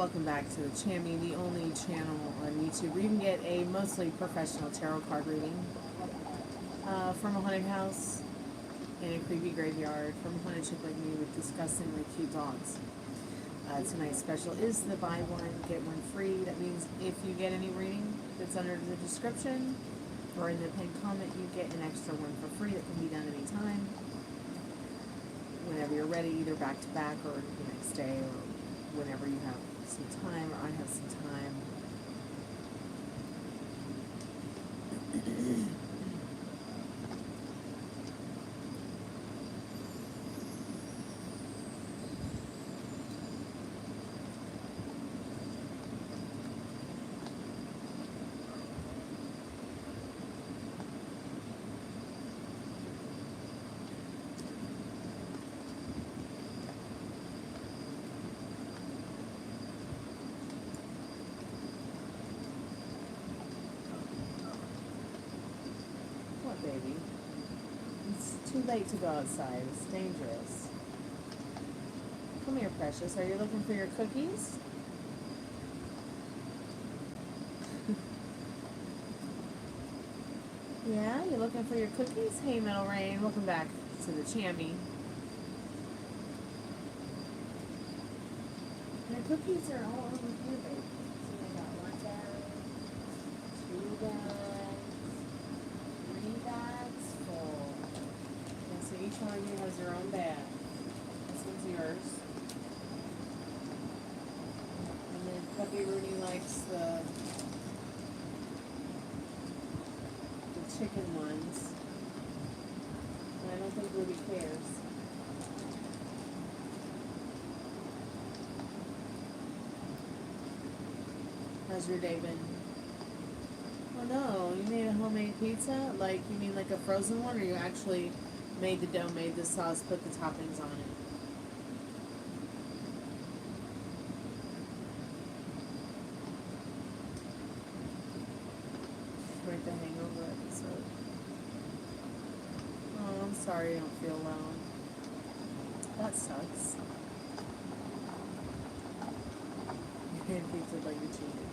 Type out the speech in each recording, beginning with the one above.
Welcome back to the Chammy, the only channel on YouTube where you can get a mostly professional tarot card reading from a haunted house in a creepy graveyard from a haunted chick like me with disgustingly cute dogs. Tonight's special is the buy one, get one free. That means if you get any reading that's under the description or in the pinned comment, you get an extra one for free that can be done anytime. Whenever you're ready, either back to back or the next day or whenever you have some time or I have some time. Baby, it's too late to go outside. It's dangerous. Come here, precious. Are you looking for your cookies? Yeah, you're looking for your cookies? Hey, Metal Rain, welcome back to the Chammy. Your cookies are all over here, baby. So I got 1 bag, 2 bags. Bags full. And so each one of you has your own bag. This one's yours. And then Puppy Rooney likes the chicken ones. And I don't think Ruby cares. How's your day been? Oh no, you made a homemade pizza? Like, you mean like a frozen one, or you actually made the dough, made the sauce, put the toppings on it? Right, the hangover episode. Oh, I'm sorry you don't feel well. That sucks. You made pizza like you cheated.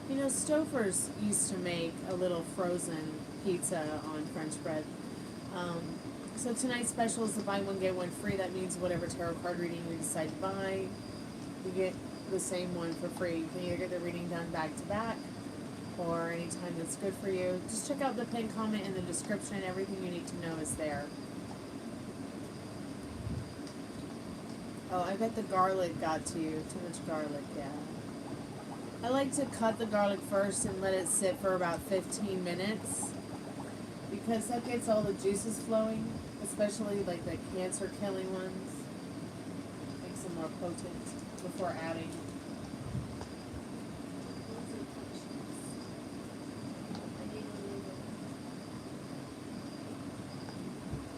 You know, Stouffer's used to make a little frozen pizza on French bread. So tonight's special is the buy one, get one free. That means whatever tarot card reading you decide to buy, you get the same one for free. You can either get the reading done back to back or anytime that's good for you. Just check out the pinned comment in the description. Everything you need to know is there. Oh, I bet the garlic got to you. Too much garlic, yeah. I like to cut the garlic first and let it sit for about 15 minutes because that gets all the juices flowing, especially like the cancer killing ones. Makes them more potent before adding.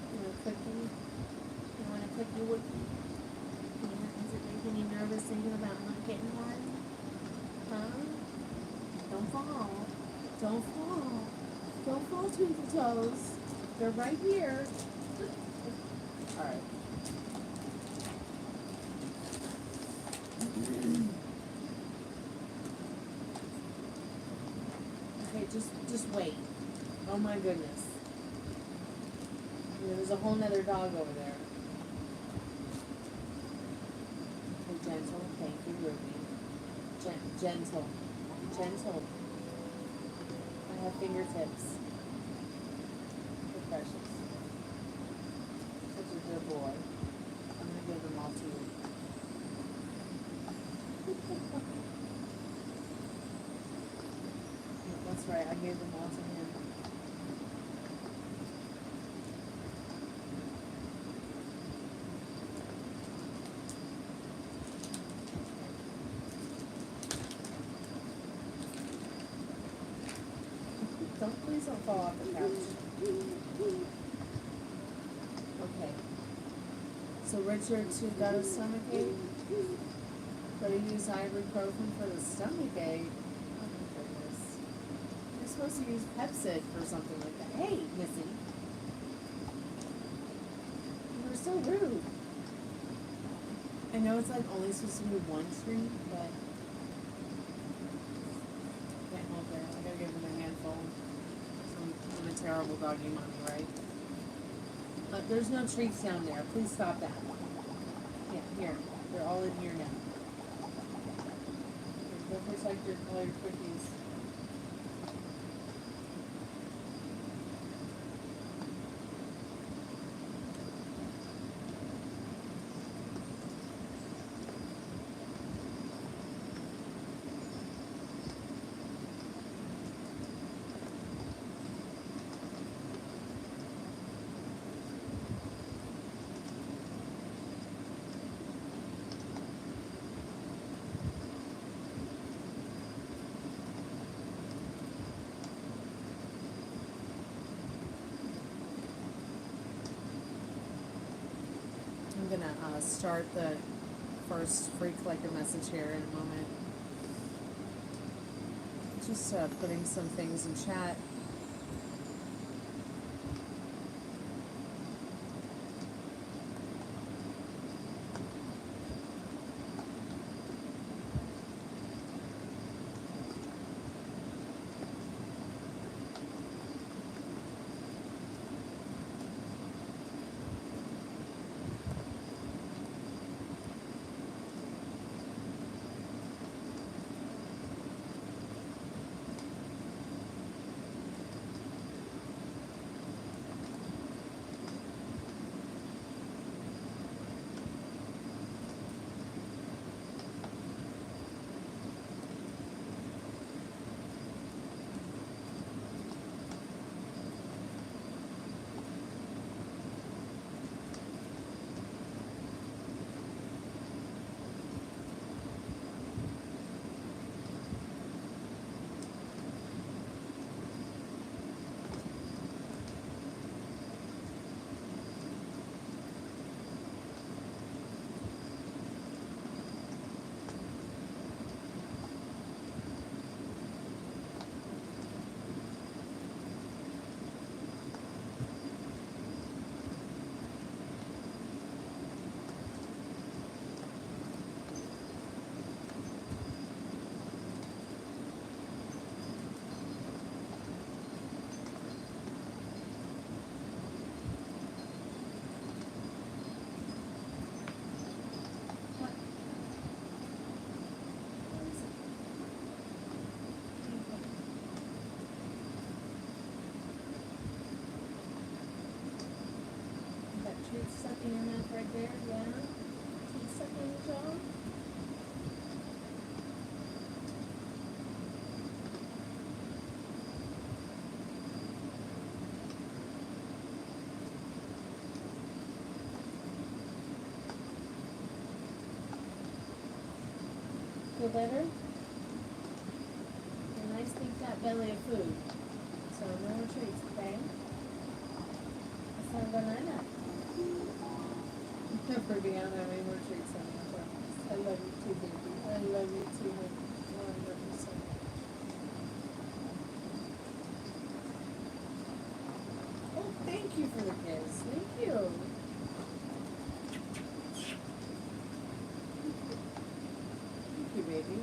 You want a cookie? You want a cookie wookie? Yeah, is it making you nervous thinking about not getting one? Huh? Don't fall. Don't fall. Don't fall, Twinkle Toes. They're right here. Alright. Okay, just wait. Oh my goodness. You know, there's a whole nother dog over there. Okay, gentle. Thank you, Ruby. Gentle. Gentle. I have fingertips. You're precious. Such a good boy. I'm going to give them all to you. That's right, I gave them all to him. Please don't fall off the couch. Okay. So Richard too got a stomachache? But he used ibuprofen for the stomach ache. Oh my goodness. You're supposed to use Pepsid for something like that. Hey, Missy. You were so rude. I know it's like only supposed to be one treat, but I can't help it. I gotta give him a handful. I'm a terrible doggy mommy, right? But there's no treats down there. Please stop that. Yeah, here. They're all in here now. Go protect all your cookies. I'm gonna start the first free collector message here in a moment. Just putting some things in chat. Treat stuck in your mouth right there, yeah? Treat stuck in your jaw? Feel better? A nice big fat belly of food. So no more treats, okay? That's not banana. For being out there, any more treats on my promise. I love you too, baby. I love you too, honey. Oh, I love you so much. Oh, thank you for the kiss. Thank you. Thank you, baby.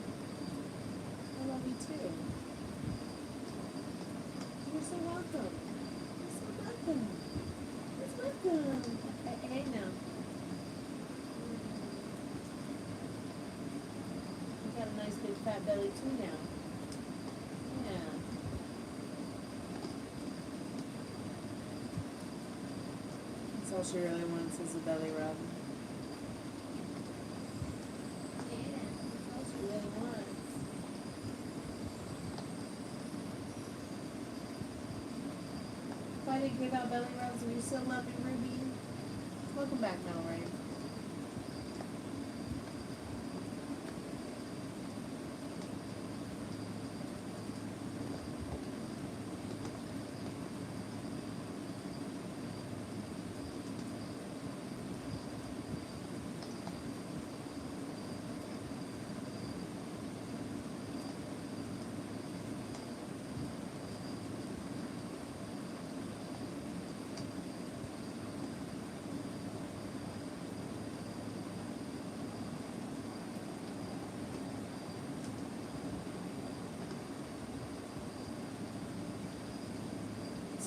I love you too. You're so welcome. You're so welcome. You're welcome. Hey, now. Got a nice big fat belly too now. Yeah. That's all she really wants is a belly rub. Yeah, that's all she really wants. If I didn't give out belly rubs, would you still love me, Ruby? Welcome back, Melray.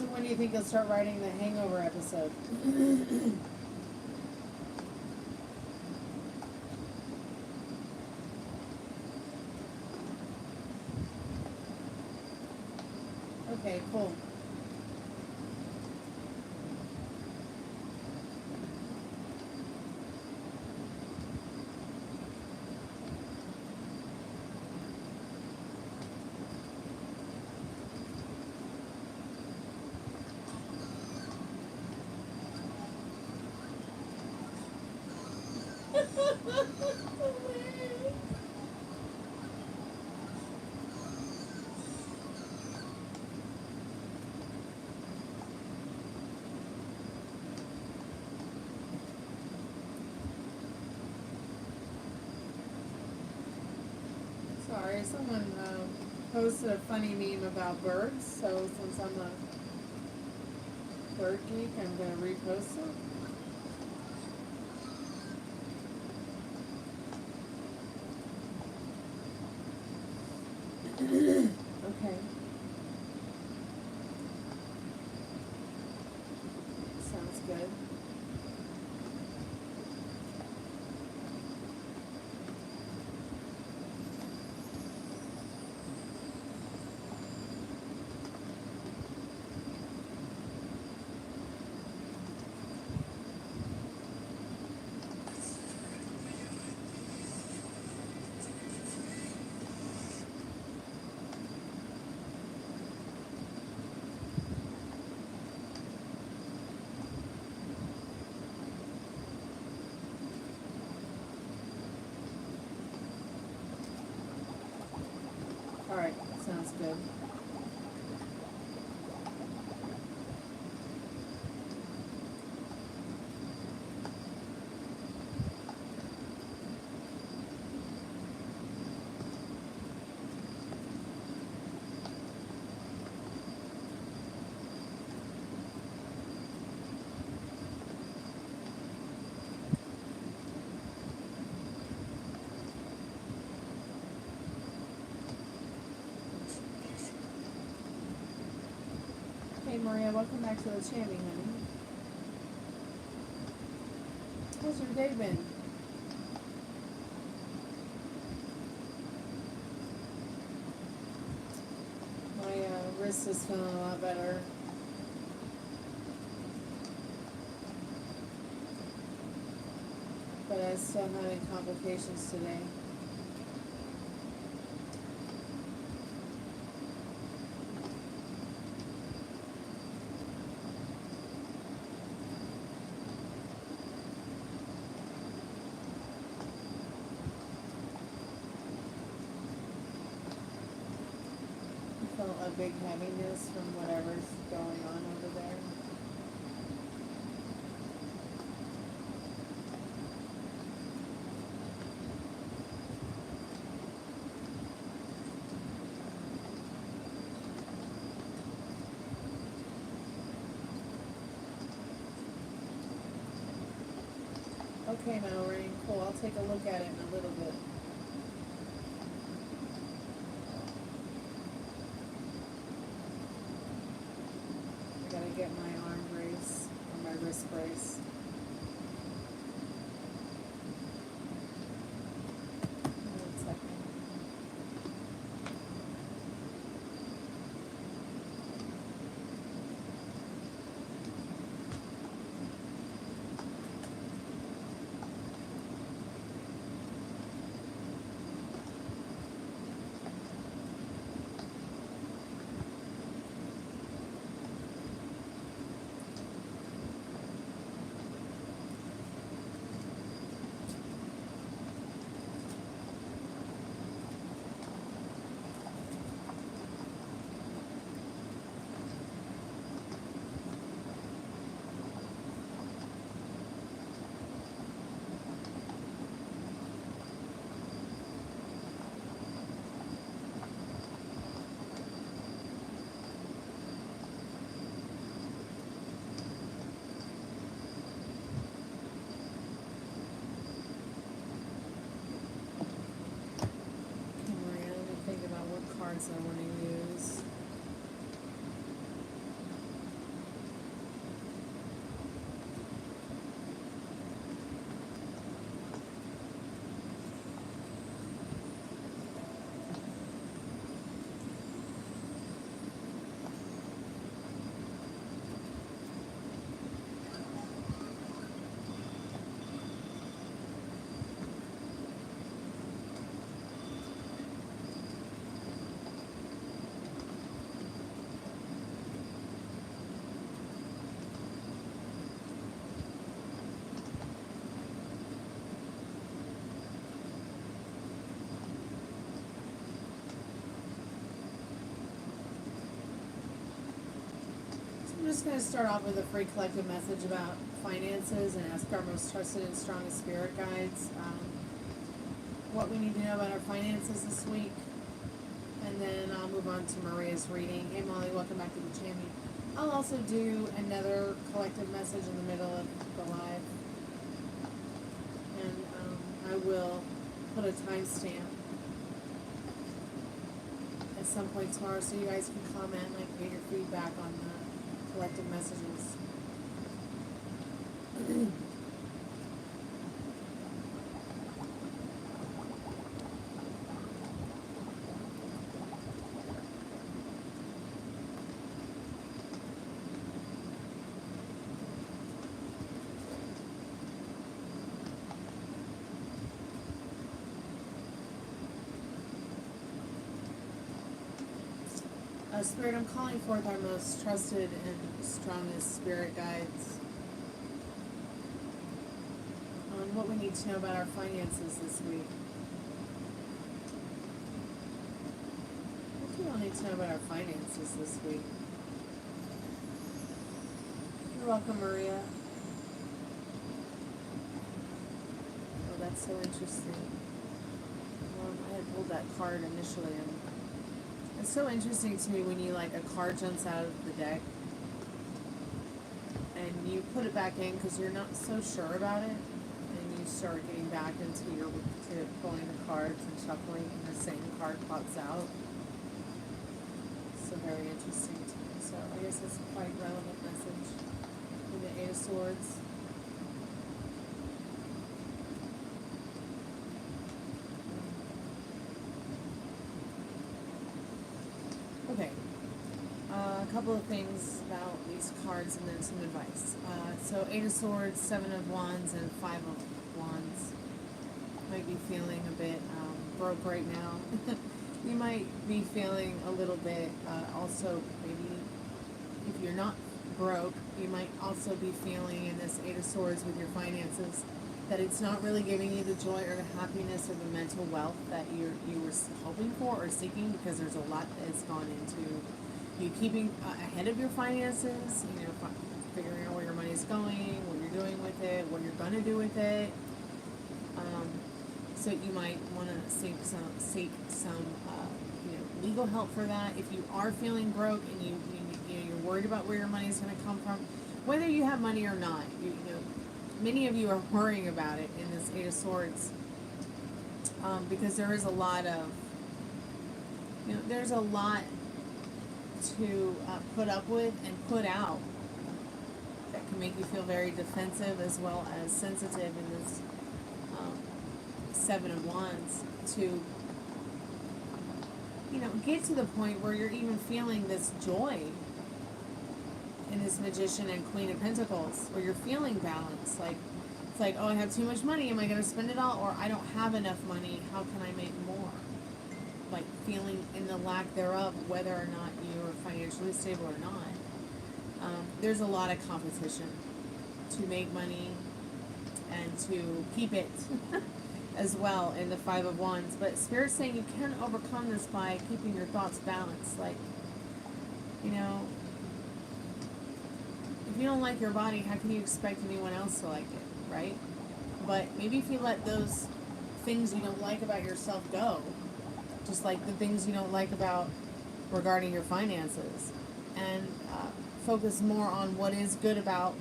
So when do you think you'll start writing the Hangover episode? Okay, cool. Sorry, someone posted a funny meme about birds, so since I'm a bird geek, I'm going to repost it. Okay. Sounds good. Alright, sounds good. Hey Maria, welcome back to the channel, honey. How's your day been? My wrist is feeling a lot better. But I still having complications today. A big heaviness from whatever's going on over there. Okay, Mallory, cool. I'll take a look at it in a little bit. Get my arm brace or my wrist brace. One second. just going to start off with a free collective message about finances and ask our most trusted and strongest spirit guides what we need to know about our finances this week. And then I'll move on to Maria's reading. Hey Molly, welcome back to the channel. I'll also do another collective message in the middle of the live. And I will put a timestamp at some point tomorrow so you guys can comment, like, get your feedback on the collective messages. Spirit, I'm calling forth our most trusted and strongest spirit guides on what we need to know about our finances this week. What do we all need to know about our finances this week? You're welcome, Maria. Oh, that's so interesting. I had pulled that card initially, and it's so interesting to me when you, like, a card jumps out of the deck and you put it back in because you're not so sure about it, and you start getting back into your pulling the cards and shuffling, and the same card pops out. So very interesting to me. So I guess it's a quite relevant message in the Eight of Swords. Okay, a couple of things about these cards and then some advice. So Eight of Swords, Seven of Wands, and Five of Wands. Might be feeling a bit broke right now. You might be feeling a little bit, also maybe if you're not broke, you might also be feeling in this Eight of Swords with your finances that it's not really giving you the joy or the happiness or the mental wealth that you were hoping for or seeking, because there's a lot that's gone into you keeping ahead of your finances, you know, figuring out where your money's going, what you're doing with it, what you're going to do with it. So you might want to seek some legal help for that. If you are feeling broke and you're worried about where your money is going to come from, whether you have money or not, many of you are worrying about it in this Eight of Swords, because there is a lot of, there's a lot to put up with and put out that can make you feel very defensive as well as sensitive in this Seven of Wands to, get to the point where you're even feeling this joy in this Magician and Queen of Pentacles, where you're feeling balance. Like, it's like, oh, I have too much money. Am I going to spend it all? Or I don't have enough money. How can I make more? Like, feeling in the lack thereof, whether or not you're financially stable or not. There's a lot of competition to make money and to keep it as well in the Five of Wands. But Spirit's saying you can overcome this by keeping your thoughts balanced. Like, if you don't like your body, how can you expect anyone else to like it, right? But maybe if you let those things you don't like about yourself go, just like the things you don't like about regarding your finances, and focus more on what is good about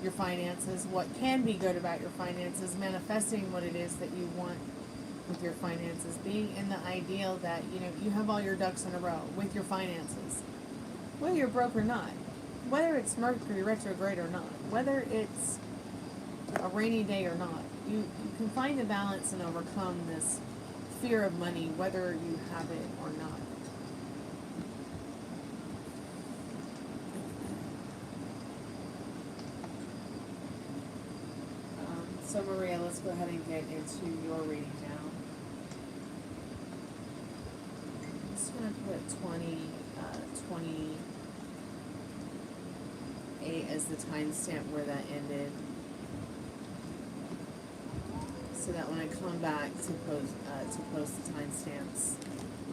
your finances, what can be good about your finances, manifesting what it is that you want with your finances, being in the ideal that, you have all your ducks in a row with your finances, whether you're broke or not. Whether it's Mercury retrograde or not, whether it's a rainy day or not, you can find a balance and overcome this fear of money, whether you have it or not. So Maria, let's go ahead and get into your reading now. I'm just going to put 28 as the timestamp where that ended, so that when I come back to post the timestamps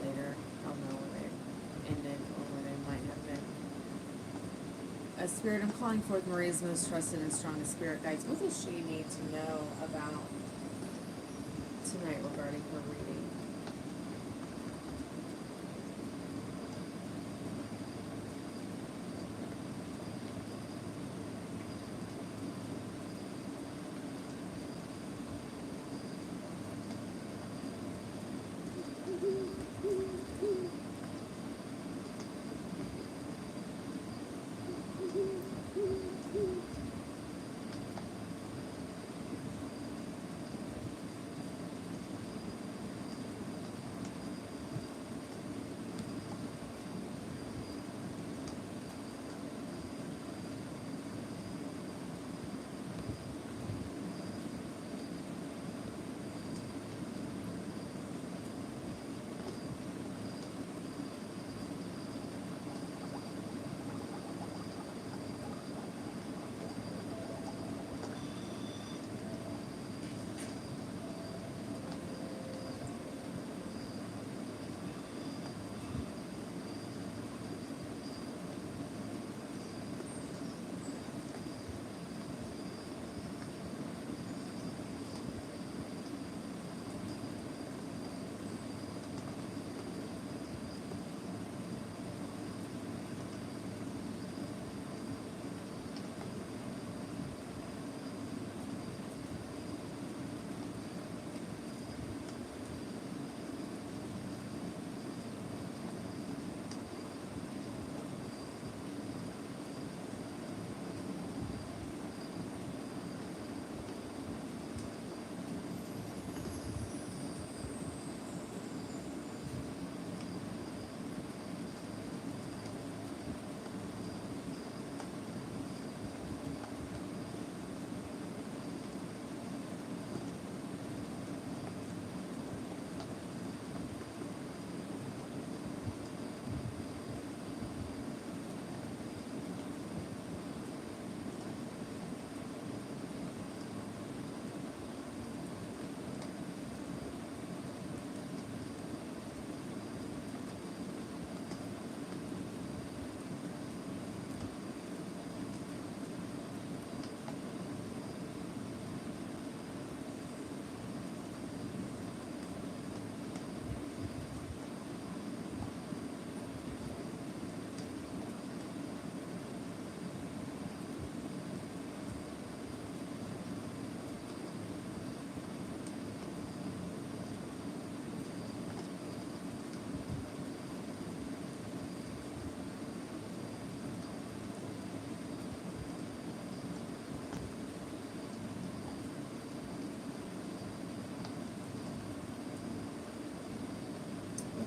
later, I'll know where they ended or where they might have been. Spirit, I'm calling forth Maria's most trusted and strongest spirit guides. What does she need to know about tonight regarding her reading?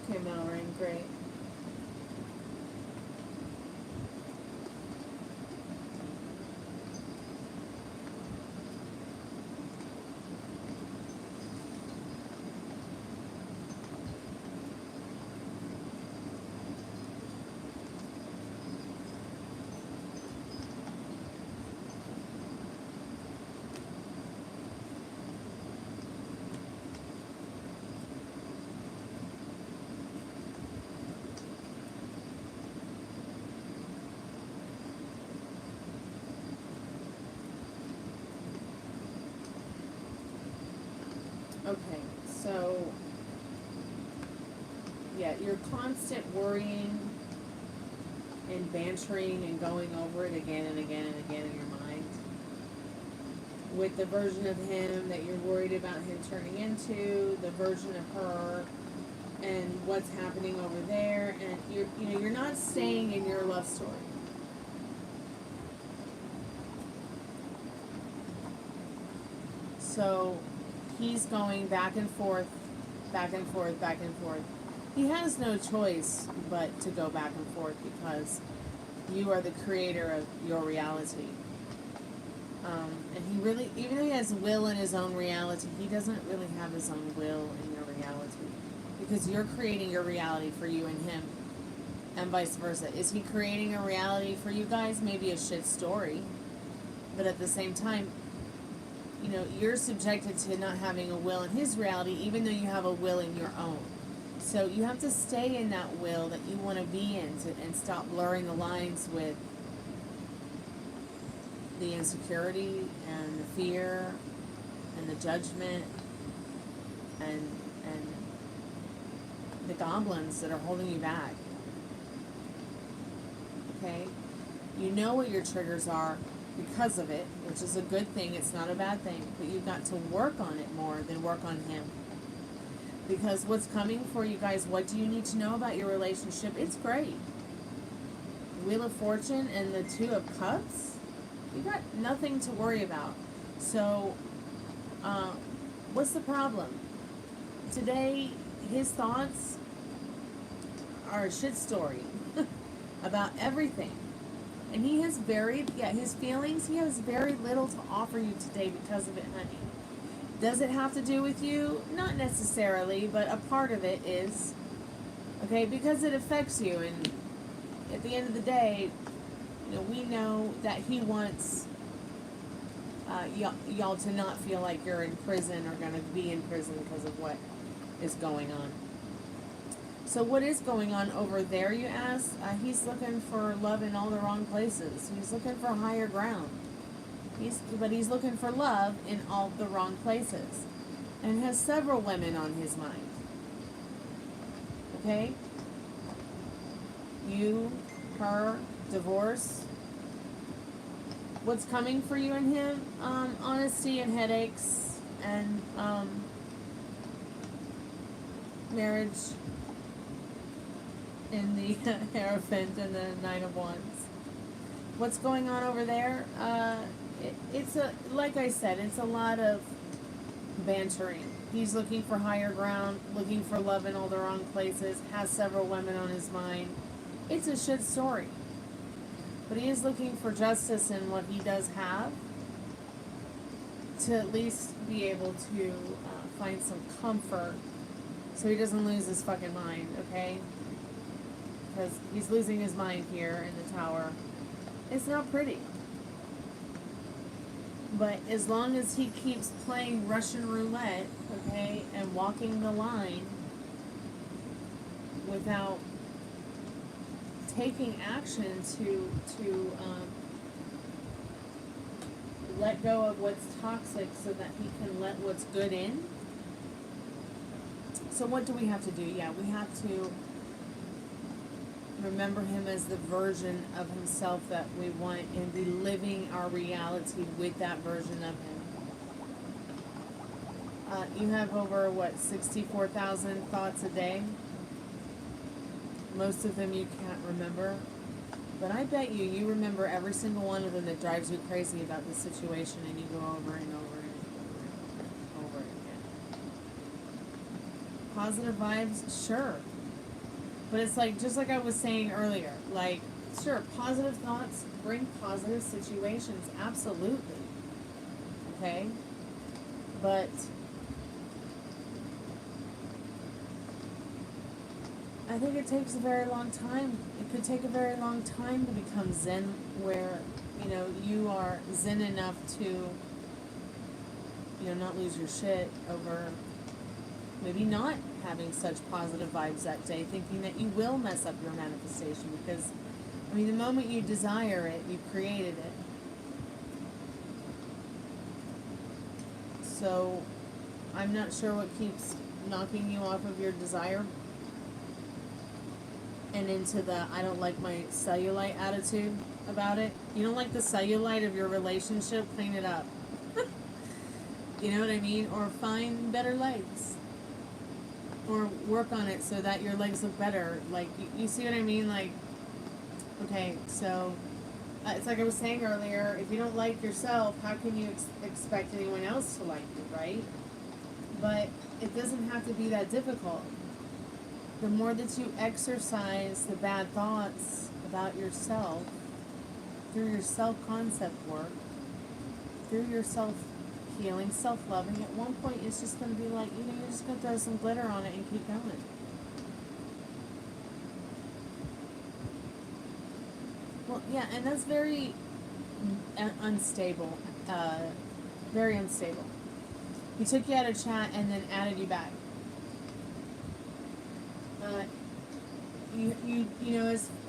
Okay, Mallory, great. Okay, so, yeah, your constant worrying and bantering and going over it again and again and again in your mind with the version of him that you're worried about him turning into, the version of her, and what's happening over there, and you're not staying in your love story. So he's going back and forth, back and forth, back and forth. He has no choice but to go back and forth because you are the creator of your reality. And he really, even though he has will in his own reality, he doesn't really have his own will in your reality. Because you're creating your reality for you and him. And vice versa. Is he creating a reality for you guys? Maybe a shit story. But at the same time, you're subjected to not having a will in his reality, even though you have a will in your own. So you have to stay in that will that you want to be in and stop blurring the lines with the insecurity and the fear and the judgment and the goblins that are holding you back. Okay? You know what your triggers are because of it, which is a good thing. It's not a bad thing. But you've got to work on it more than work on him. Because what's coming for you guys, what do you need to know about your relationship? It's great. Wheel of Fortune and the Two of Cups, you got nothing to worry about. So, what's the problem? Today, his thoughts are a shit story about everything. And he has his feelings, he has very little to offer you today because of it, honey. Does it have to do with you? Not necessarily, but a part of it is. Okay, because it affects you. And at the end of the day, we know that he wants y'all to not feel like you're in prison or going to be in prison because of what is going on. So what is going on over there, you ask? He's looking for love in all the wrong places. He's looking for higher ground. But he's looking for love in all the wrong places. And has several women on his mind. Okay? You, her, divorce. What's coming for you and him? Honesty and headaches and marriage in the Hierophant and the Nine of Wands. What's going on over there? Like I said, it's a lot of bantering. He's looking for higher ground, looking for love in all the wrong places, has several women on his mind. It's a shit story. But he is looking for justice in what he does have to at least be able to find some comfort so he doesn't lose his fucking mind, okay? Because he's losing his mind here in the Tower. It's not pretty. But as long as he keeps playing Russian roulette, okay, and walking the line without taking action to let go of what's toxic so that he can let what's good in. So what do we have to do? Yeah, we have to remember him as the version of himself that we want and be living our reality with that version of him. You have over, 64,000 thoughts a day? Most of them you can't remember. But I bet you remember every single one of them that drives you crazy about the situation, and you go over and over and over again. Positive vibes? Sure. But it's like, just like I was saying earlier, like, sure, positive thoughts bring positive situations, absolutely. Okay? But I think it takes a very long time. It could take a very long time to become Zen, where, you are Zen enough to, not lose your shit over maybe not having such positive vibes that day, thinking that you will mess up your manifestation. Because, the moment you desire it, you created it. So, I'm not sure what keeps knocking you off of your desire and into the I don't like my cellulite attitude about it. You don't like the cellulite of your relationship? Clean it up. You know what I mean? Or find better legs. Or work on it so that your legs look better. Like, you see what I mean? Like, okay, so it's like I was saying earlier, if you don't like yourself, how can you expect anyone else to like you, right? But it doesn't have to be that difficult. The more that you exercise the bad thoughts about yourself through your self-concept work, through your self-healing, self-loving, at one point it's just going to be like, you're just going to throw some glitter on it and keep going. Well, yeah, and that's very unstable. Very unstable. He took you out of chat and then added you back.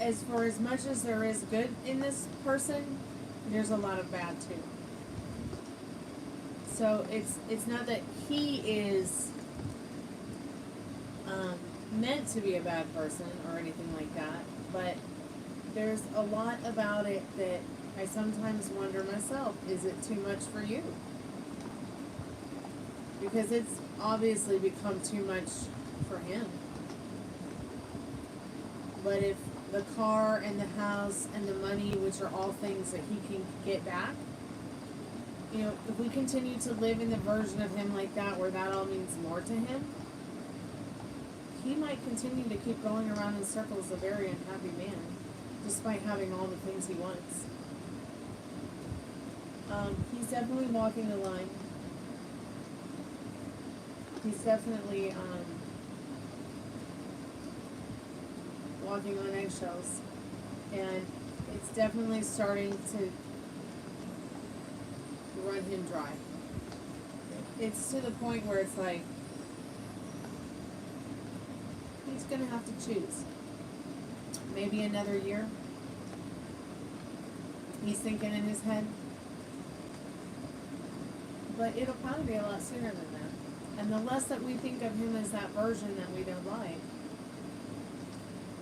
As for as much as there is good in this person, there's a lot of bad too. So it's not that he is meant to be a bad person or anything like that, but there's a lot about it that I sometimes wonder myself, is it too much for you? Because it's obviously become too much for him. But if the car and the house and the money, which are all things that he can get back, you know, if we continue to live in the version of him like that, where that all means more to him, he might continue to keep going around in circles, a very unhappy man, despite having all the things he wants. He's definitely walking the line. He's definitely walking on eggshells, and it's definitely starting to run him dry. It's to the point where it's like he's gonna have to choose. Maybe another year. He's thinking in his head. But it'll probably be a lot sooner than that. And the less that we think of him as that version that we don't like,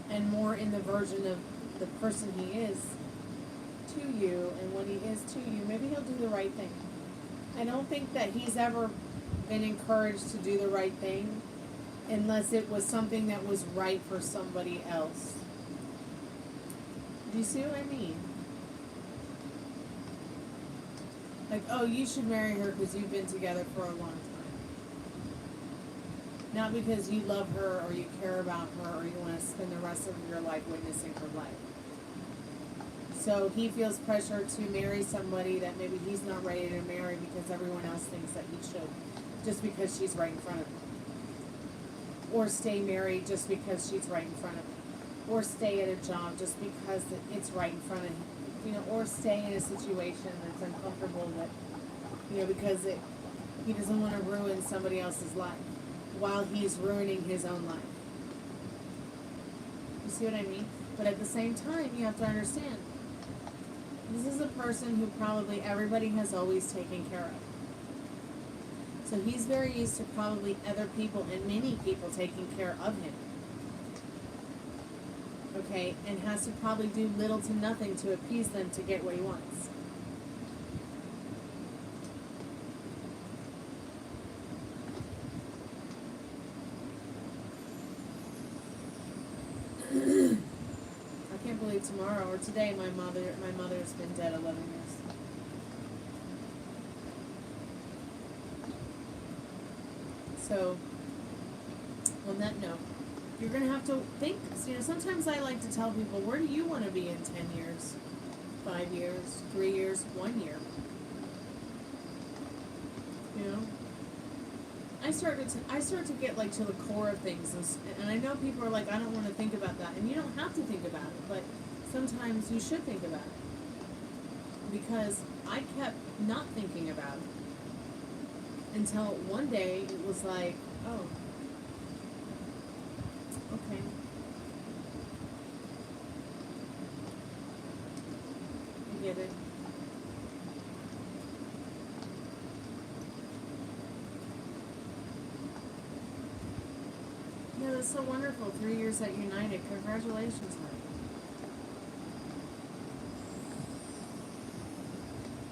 and more in the version of the person he is to you and what he is to you, maybe he'll do the right thing. I don't think that he's ever been encouraged to do the right thing unless it was something that was right for somebody else. Do you see what I mean? Like, oh, you should marry her because you've been together for a long time. Not because you love her or you care about her or you want to spend the rest of your life witnessing her life. So he feels pressure to marry somebody that maybe he's not ready to marry because everyone else thinks that he should, just because she's right in front of him. Or stay married just because she's right in front of him. Or stay at a job just because it's right in front of him. You know, or stay in a situation that's uncomfortable that, you know, because he doesn't want to ruin somebody else's life while he's ruining his own life. You see what I mean? But at the same time, you have to understand, this is a person who probably everybody has always taken care of. So he's very used to probably other people and many people taking care of him. Okay, and has to probably do little to nothing to appease them to get what he wants. I can't believe tomorrow or today my mother's been dead 11 years. So, on that note, you're going to have to think. You know, sometimes I like to tell people, where do you want to be in 10 years, 5 years, 3 years, 1 year? You know? I start to get like to the core of things, and I know people are like, I don't want to think about that, and you don't have to think about it, but sometimes you should think about it, because I kept not thinking about it until one day it was like, oh, okay. I get it. Yeah, that's so wonderful. 3 years at United. Congratulations, honey.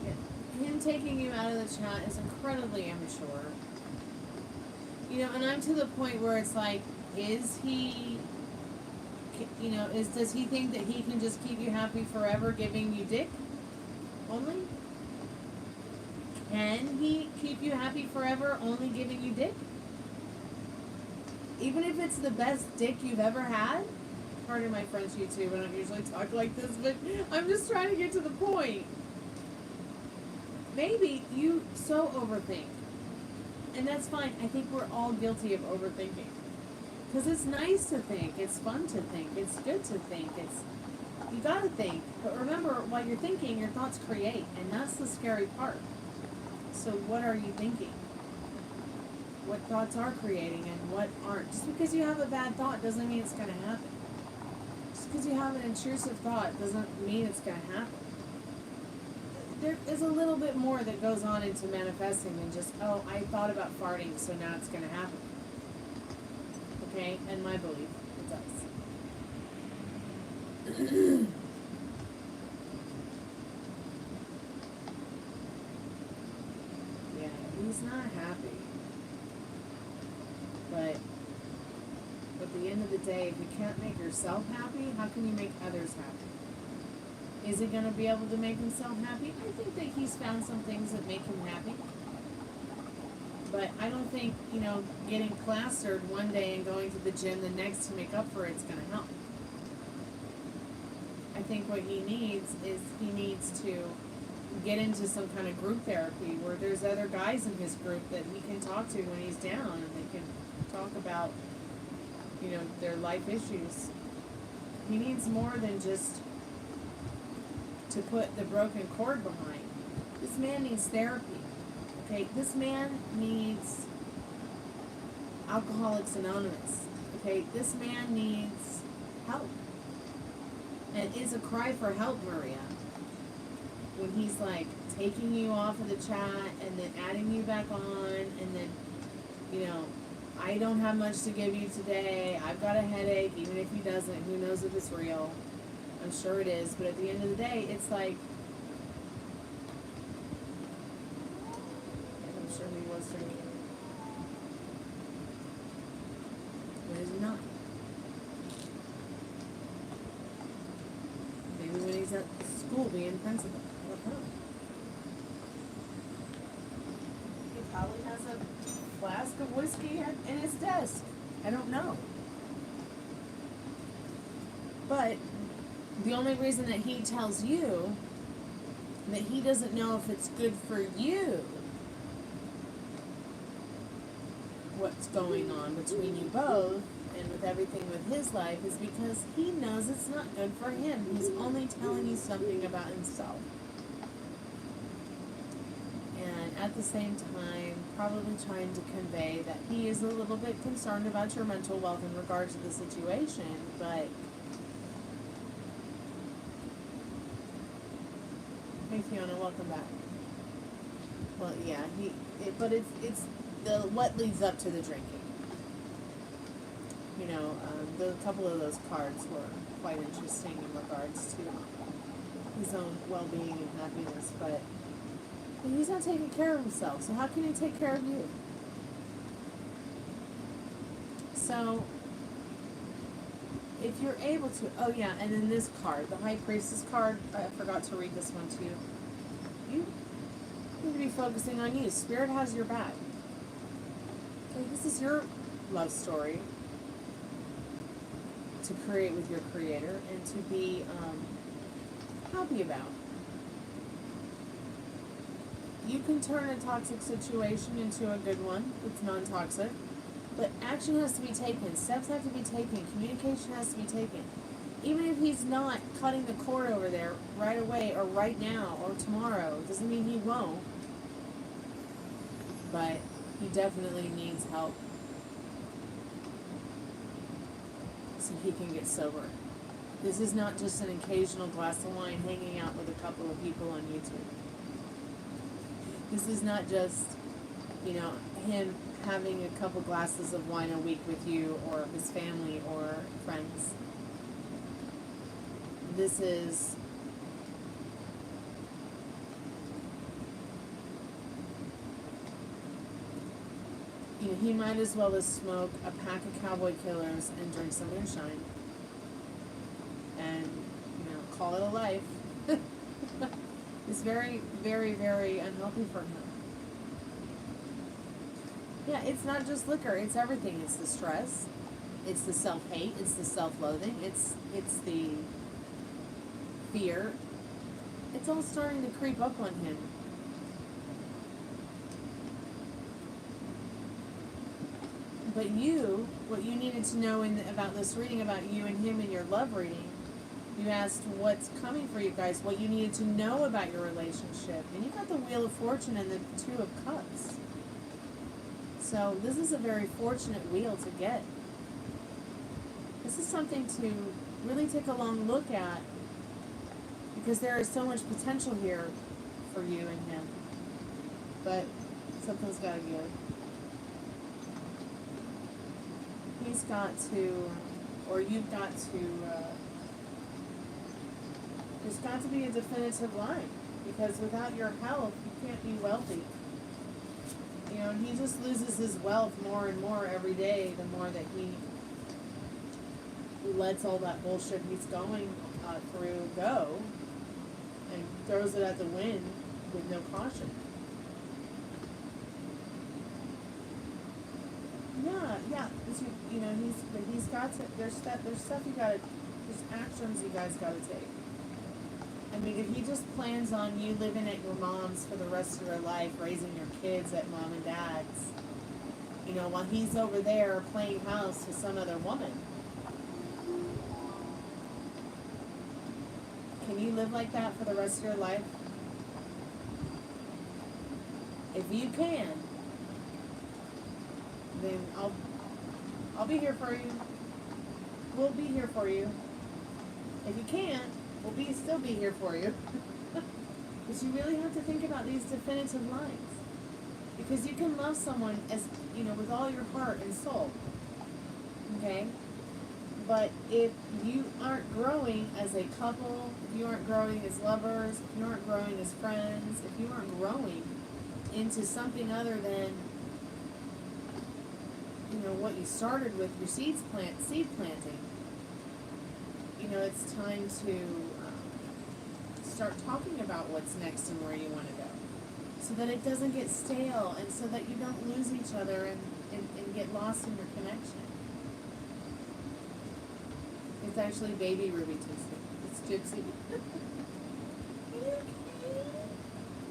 Yeah. Him taking you out of the chat is incredibly immature. You know, and I'm to the point where it's like, is he, you know, does he think that he can just keep you happy forever giving you dick only? Can he keep you happy forever only giving you dick? Even if it's the best dick you've ever had? Pardon my French YouTube, I don't usually talk like this, but I'm just trying to get to the point. Maybe you so overthink. And that's fine. I think we're all guilty of overthinking. Because it's nice to think. It's fun to think. It's good to think. You gotta think. But remember, while you're thinking, your thoughts create. And that's the scary part. So what are you thinking? What thoughts are creating and what aren't? Just because you have a bad thought doesn't mean it's going to happen. Just because you have an intrusive thought doesn't mean it's going to happen. there is a little bit more that goes on into manifesting than just, oh, I thought about farting, so now it's going to happen. Okay? And my belief, it does. Yeah, he's not happy. But at the end of the day, if you can't make yourself happy, how can you make others happy? Is he going to be able to make himself happy? I think that he's found some things that make him happy. But I don't think, you know, getting plastered one day and going to the gym the next to make up for it's going to help. I think what he needs is he needs to get into some kind of group therapy where there's other guys in his group that he can talk to when he's down, and they can talk about, you know, their life issues. He needs more than just to put the broken cord behind. This man needs therapy. Okay, this man needs Alcoholics Anonymous. Okay, this man needs help. And it's a cry for help, Maria. When he's like taking you off of the chat and then adding you back on, and then, you know, I don't have much to give you today. I've got a headache. Even if he doesn't, who knows if it's real? I'm sure it is. But at the end of the day, it's like, I'm sure he was drinking. But is he not? Maybe when he's at school being principal. I don't know. He probably has a flask of whiskey in his desk. I don't know. But the only reason that he tells you that he doesn't know if it's good for you, what's going on between you both and with everything with his life, is because he knows it's not good for him. He's only telling you something about himself. And at the same time, probably trying to convey that he is a little bit concerned about your mental wealth in regard to the situation, but hey Fiona, welcome back. Well, yeah, but it's the what leads up to the drinking. You know, a couple of those cards were quite interesting in regards to his own well-being and happiness, but he's not taking care of himself, so how can he take care of you? So, if you're able to, oh yeah, and then this card, the High Priestess card, I forgot to read this one to you. You need to be focusing on you. Spirit has your back. Okay, this is your love story to create with your Creator and to be happy about. You can turn a toxic situation into a good one that's non-toxic, but action has to be taken. Steps have to be taken. Communication has to be taken. Even if he's not cutting the cord over there right away or right now or tomorrow, doesn't mean he won't. But he definitely needs help so he can get sober. This is not just an occasional glass of wine hanging out with a couple of people on YouTube. This is not just, you know, him having a couple glasses of wine a week with you or his family or friends. This is you know, he might as well as smoke a pack of Cowboy Killers and drink some moonshine and, you know, call it a life. It's very, very, very unhealthy for him. Yeah, it's not just liquor, it's everything. It's the stress, it's the self-hate, it's the self-loathing, it's the fear. It's all starting to creep up on him. But you, what you needed to know about this reading about you and him in your love reading, you asked what's coming for you guys, what you needed to know about your relationship. And you got the Wheel of Fortune and the Two of Cups. So this is a very fortunate wheel to get. This is something to really take a long look at, because there is so much potential here for you and him. But something's got to give. He's got to, or you've got to, there's got to be a definitive line. Because without your health, you can't be wealthy. You know, and he just loses his wealth more and more every day, the more that he lets all that bullshit he's going through go and throws it at the wind with no caution. Yeah. You know, he's got to. There's stuff you gotta. There's actions you guys gotta take. I mean, if he just plans on you living at your mom's for the rest of your life, raising your kids at mom and dad's, you know, while he's over there playing house with some other woman, can you live like that for the rest of your life? If you can, then I'll be here for you. We'll be here for you. If you can't, we'll still be here for you. But you really have to think about these definitive lines. Because you can love someone as, you know, with all your heart and soul. Okay? But if you aren't growing as a couple, if you aren't growing as lovers, if you aren't growing as friends, if you aren't growing into something other than, you know, what you started with your seed planting, you know, it's time to start talking about what's next and where you want to go, so that it doesn't get stale and so that you don't lose each other and get lost in your connection. It's actually baby Ruby Tuesday. It's Gypsy. Are you okay?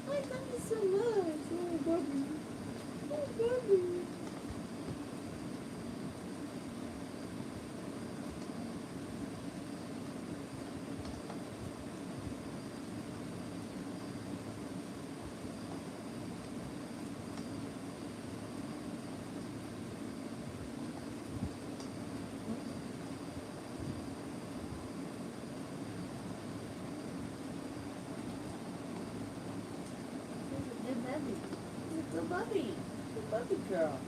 I love you so much. Oh, baby. Oh, baby. Good puppy girl.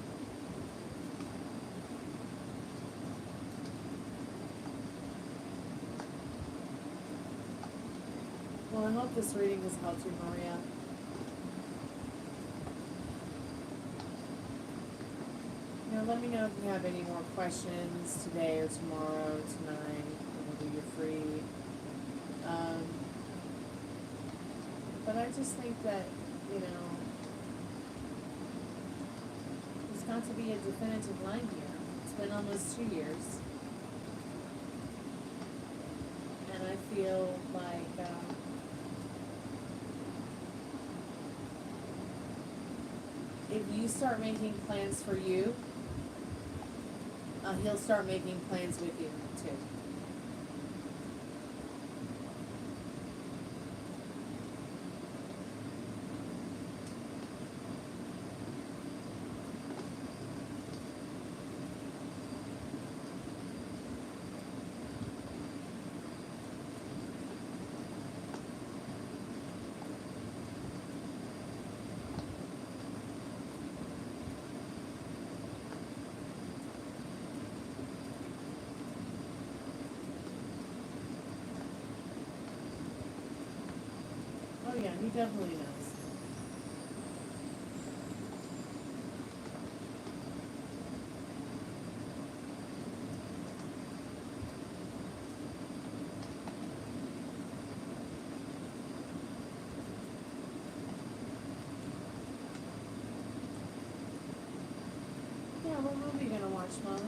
Well, I hope this reading has helped you, Maria. Now, let me know if you have any more questions today or tomorrow, tonight, whenever you're free. But I just think that, you know, there's got to be a definitive line here. It's been almost 2 years. And I feel like, if you start making plans for you, he'll start making plans with you, too. Oh yeah, he definitely knows. Yeah, what movie are you gonna watch, Mom?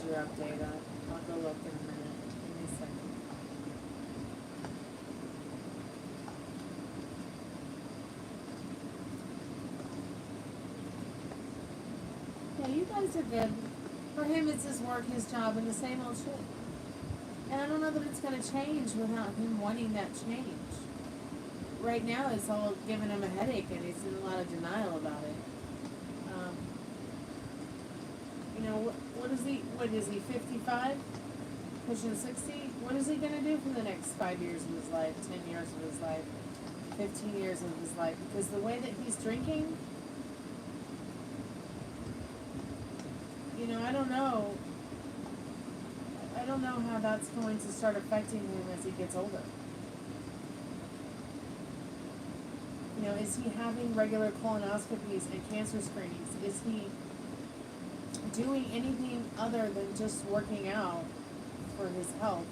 Your update. I'll go look in a minute. Give me a second. Yeah, you guys are good. For him, it's his work, his job, and the same old shit. And I don't know that it's going to change without him wanting that change. right now it's all giving him a headache, and he's in a lot of denial about it. You know, what is he, 55? Pushing 60? What is he going to do for the next 5 years of his life, 10 years of his life, 15 years of his life? Because the way that he's drinking, you know, I don't know how that's going to start affecting him as he gets older. You know, is he having regular colonoscopies and cancer screenings? Is he doing anything other than just working out for his health?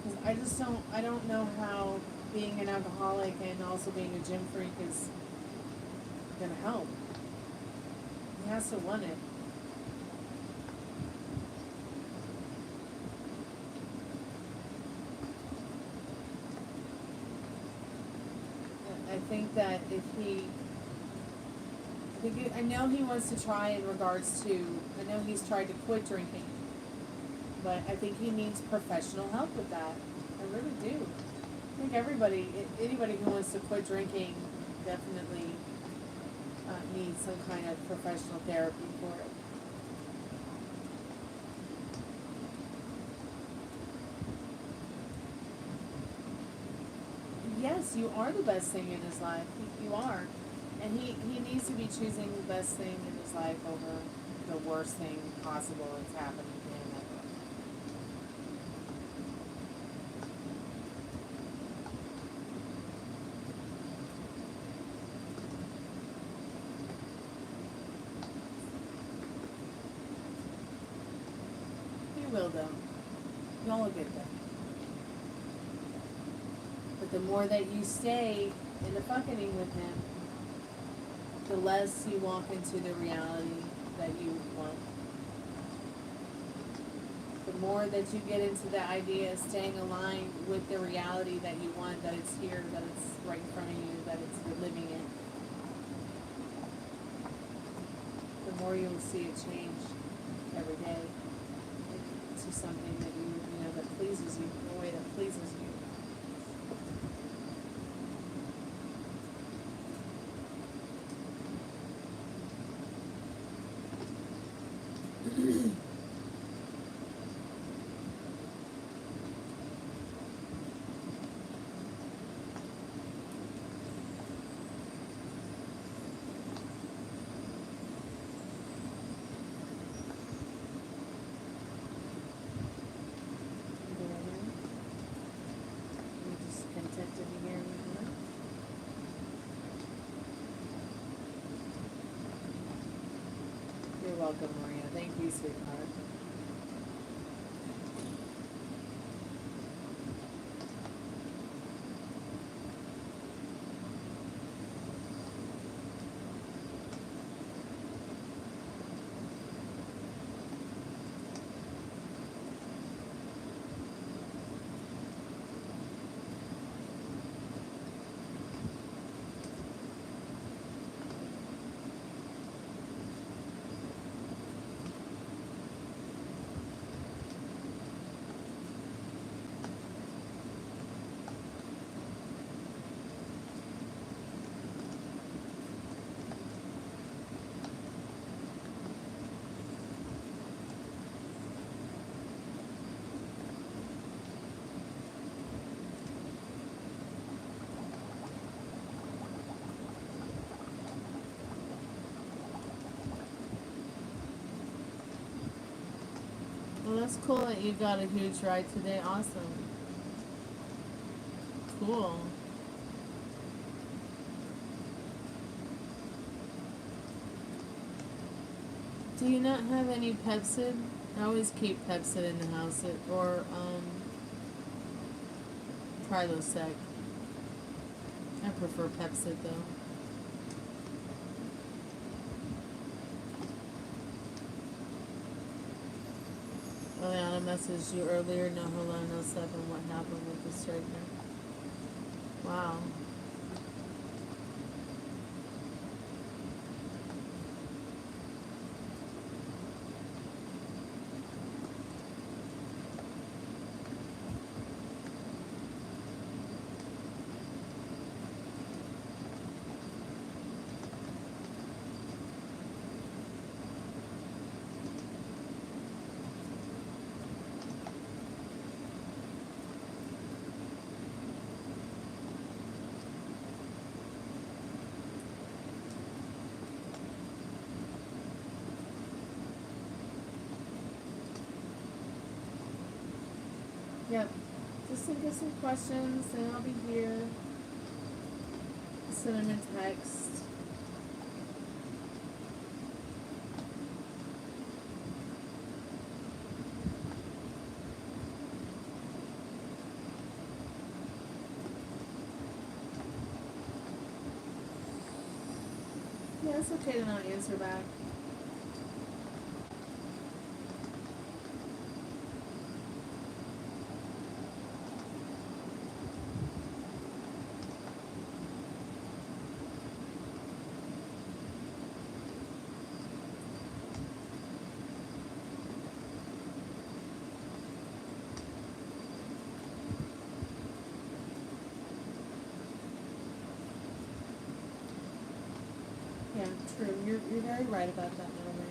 Because I don't know how being an alcoholic and also being a gym freak is going to help. He has to want it. I think that I know he wants to try in regards to, I know he's tried to quit drinking, but I think he needs professional help with that. I really do. I think anybody who wants to quit drinking definitely needs some kind of professional therapy for it. Yes, you are the best thing in his life. You are. And he needs to be choosing the best thing in his life over the worst thing possible that's happening to him ever. He will, though. Y'all will get there. But the more that you stay in the bucketing with him, the less you walk into the reality that you want. The more that you get into the idea of staying aligned with the reality that you want, that it's here, that it's right in front of you, that you're living it, the more you'll see it change every day to something that you know, that pleases you, the way that pleases you. You're welcome, Maria. Thank you, sweetheart. Well, that's cool that you got a huge ride today. Awesome. Cool. Do you not have any Pepsid? I always keep Pepsid in the house, or Prilosec. I prefer Pepsid though. Eliana messaged you earlier. No, hold on, no 7. What happened with the straightener? Wow. Yep. Just think of some questions, and I'll be here. Send them a text. Yeah, it's okay to not answer back. Yeah, true. You're very right about that, Melanie.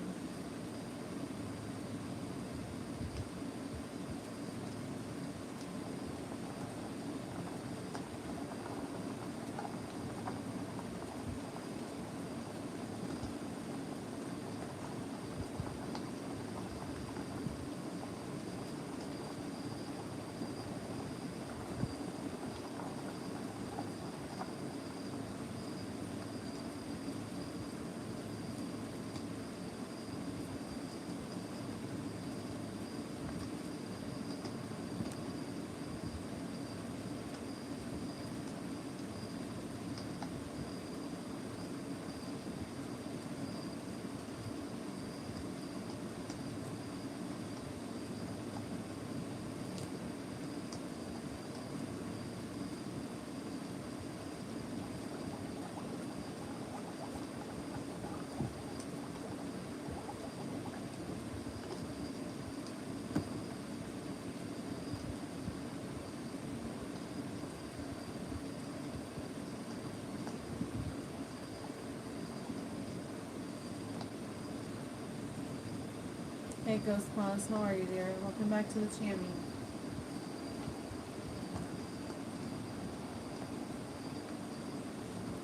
Hey, Ghost Claus, how are you, dear? Welcome back to the channel.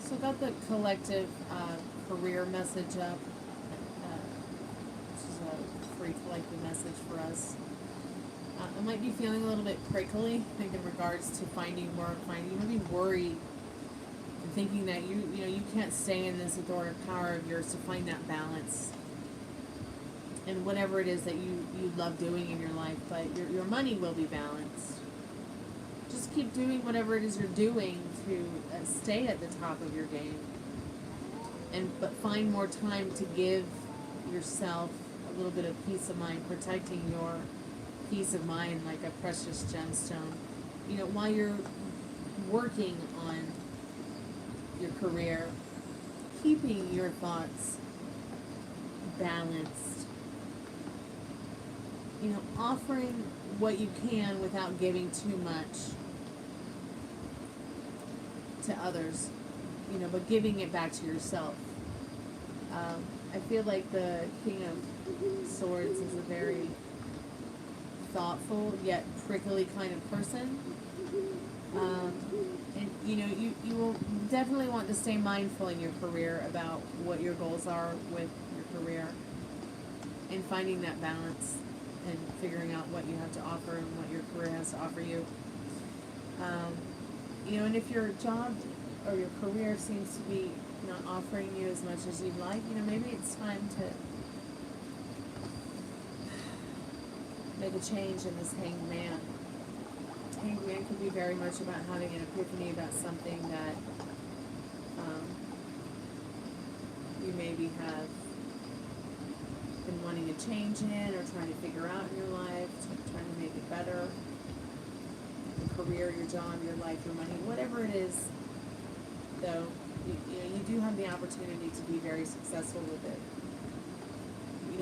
So, got the collective career message up, which is a free collective message for us. I might be feeling a little bit prickly, I think, in regards to finding work, you might be worried and thinking that you can't stay in this authoritative power of yours to find that balance. And whatever it is that you love doing in your life, but your money will be balanced. Just keep doing whatever it is you're doing to stay at the top of your game. But find more time to give yourself a little bit of peace of mind, protecting your peace of mind like a precious gemstone. While you're working on your career, keeping your thoughts balanced. Offering what you can without giving too much to others, but giving it back to yourself. I feel like the King of Swords is a very thoughtful yet prickly kind of person. And you will definitely want to stay mindful in your career about what your goals are with your career and finding that balance and figuring out what you have to offer and what your career has to offer you. And if your job or your career seems to be not offering you as much as you'd like, maybe it's time to make a change in this Hanged Man. Hanged Man could be very much about having an epiphany about something that you maybe have been wanting to change in or trying to figure out in your life, trying to make it better. Your career, your job, your life, your money, whatever it is, though, you do have the opportunity to be very successful with it.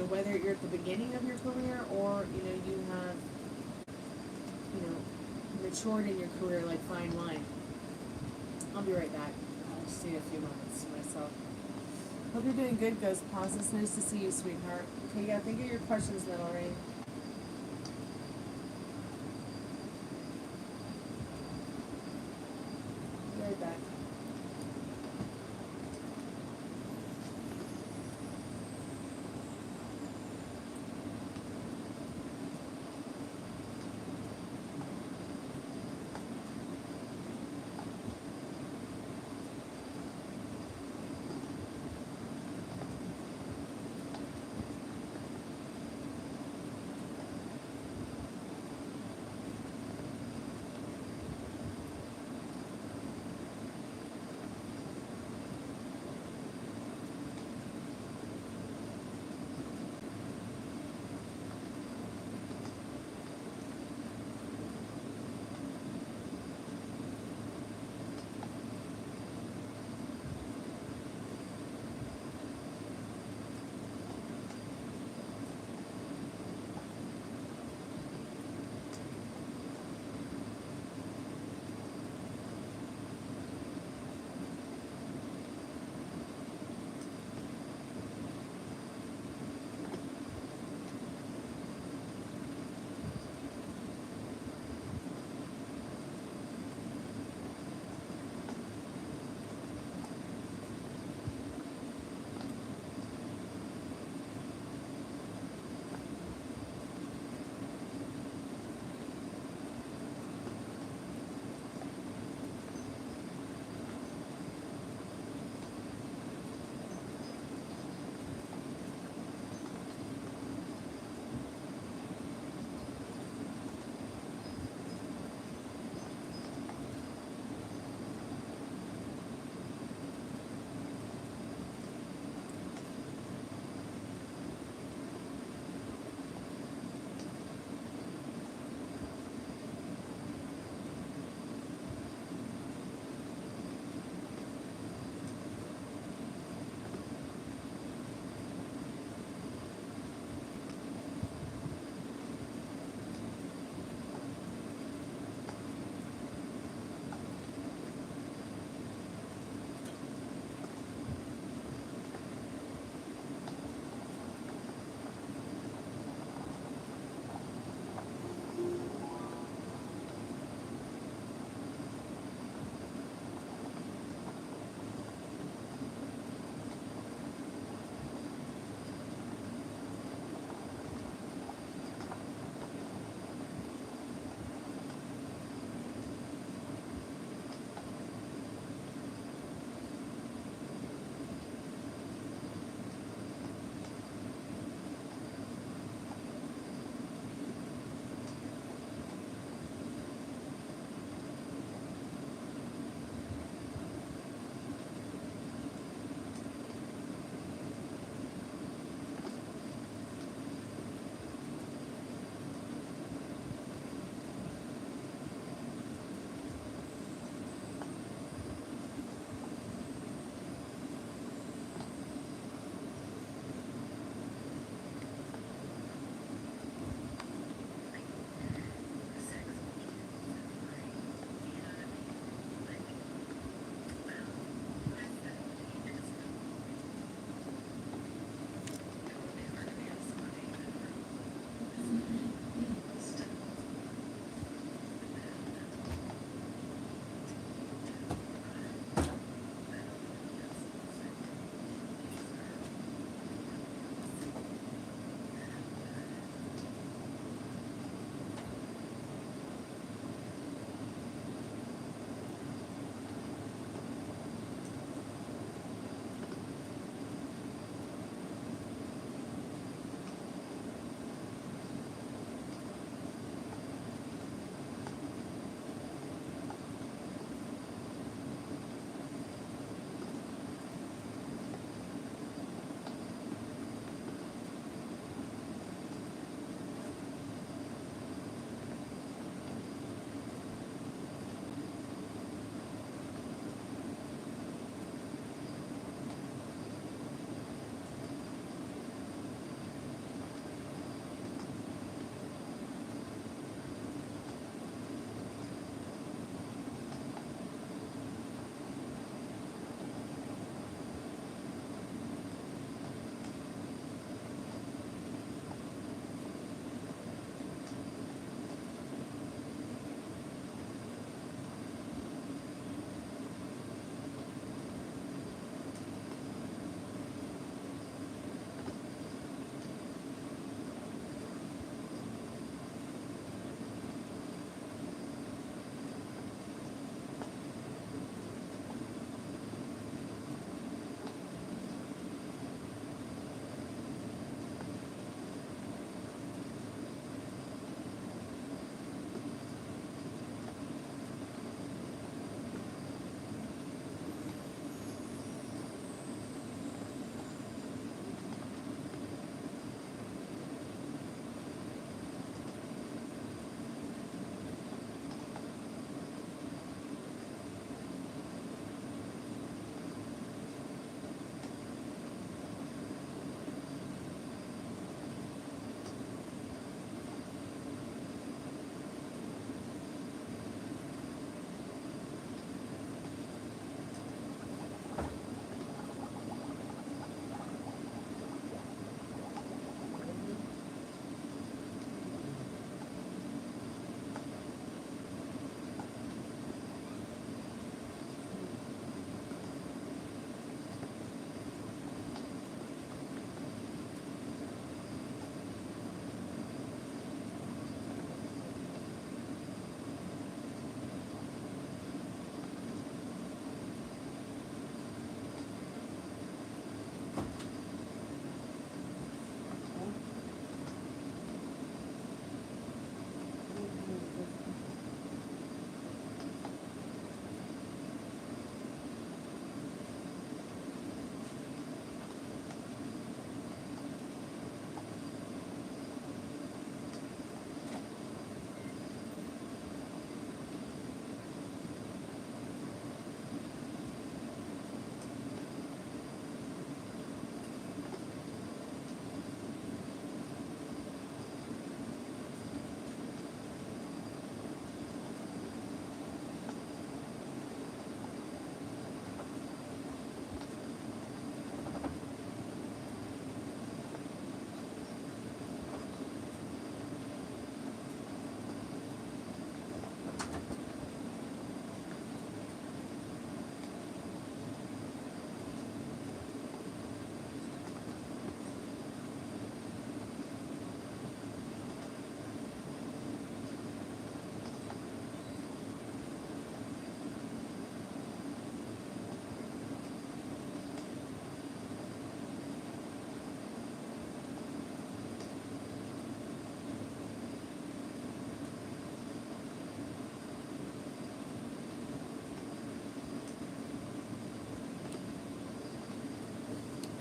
Whether you're at the beginning of your career or, you have, matured in your career like fine wine. I'll be right back. I'll just need a few moments to myself. Hope you're doing good, Ghost Paws. It's nice to see you, sweetheart. Okay, yeah, think of your questions then already. Be right back.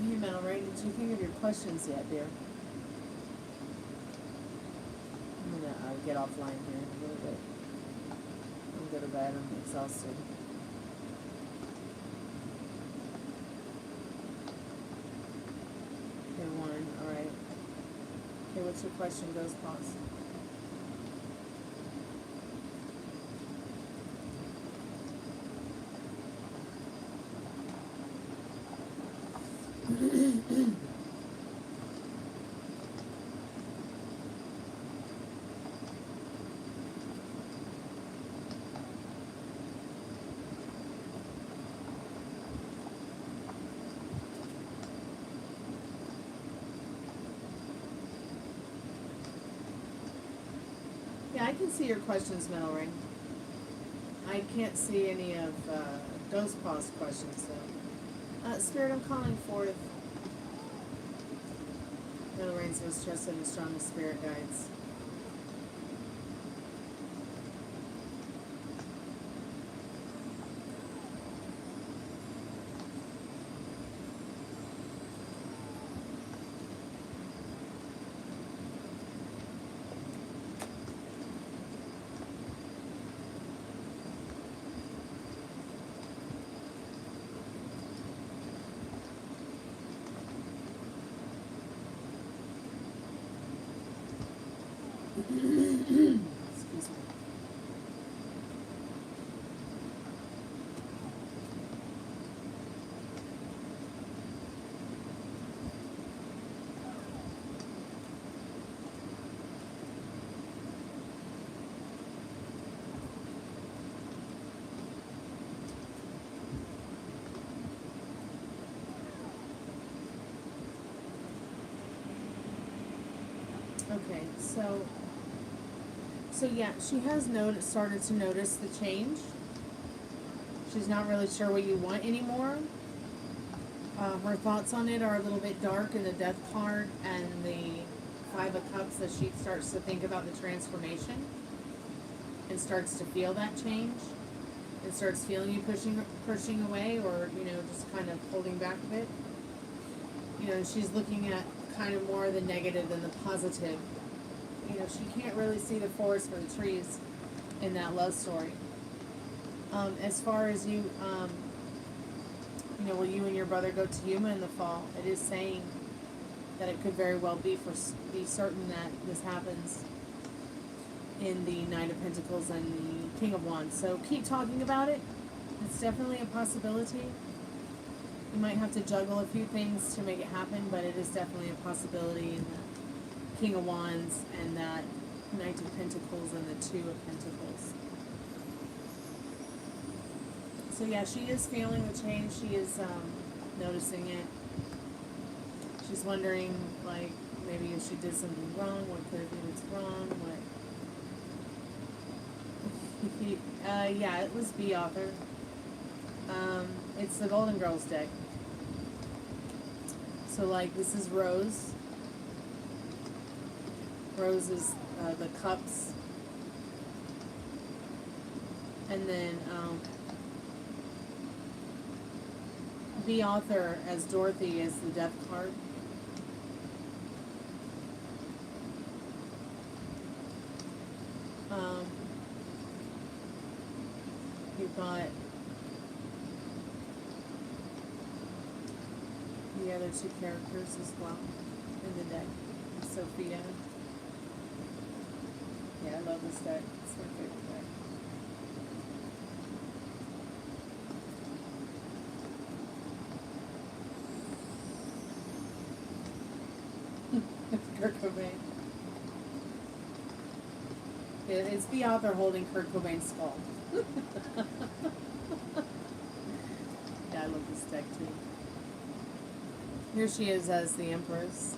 Hey Mallory, did you think of your questions yet, dear? I'm gonna get offline here in a little bit. I'll go to bed. I'm exhausted. Okay, one. All right. Okay, what's your question? Goes pause. Yeah, I can see your questions, Mallory. I can't see any of those pause questions, though. Spirit, I'm calling forth Mallory's most trusted and strongest spirit guides. Excuse me. Okay, so yeah, she has started to notice the change. She's not really sure what you want anymore. Her thoughts on it are a little bit dark in the Death card and the Five of Cups, as she starts to think about the transformation and starts to feel that change and starts feeling you pushing away, or just kind of holding back a bit. She's looking at kind of more the negative than the positive. She can't really see the forest for the trees in that love story. As far as you, will you and your brother go to Yuma in the fall? It is saying that it could very well be certain that this happens in the Knight of Pentacles and the King of Wands. So keep talking about it. It's definitely a possibility. You might have to juggle a few things to make it happen, but it is definitely a possibility in the King of Wands and that Knight of Pentacles and the Two of Pentacles. So yeah, she is feeling the change. She is noticing it. She's wondering, like, maybe if she did something wrong, what could it be that's wrong, what... yeah, it was B author. It's the Golden Girls deck. So, like, this is Rose. Rose is the cups. And then B author as Dorothy is the Death card. You've got the other two characters as well in the deck. Sophia. Yeah, I love this deck. It's my favorite deck. Kurt Cobain. It's the author holding Kurt Cobain's skull. Yeah, I love this deck too. Here she is as the Empress.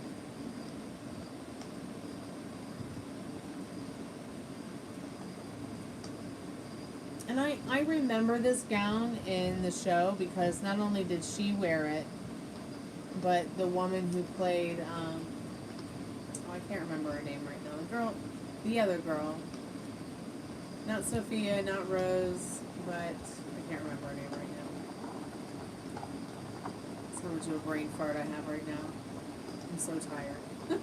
And I remember this gown in the show because not only did she wear it, but the woman who played, I can't remember her name right now. The other girl. Not Sophia, not Rose, but I can't remember her name right now. So into a brain fart I have right now. I'm so tired. Oh,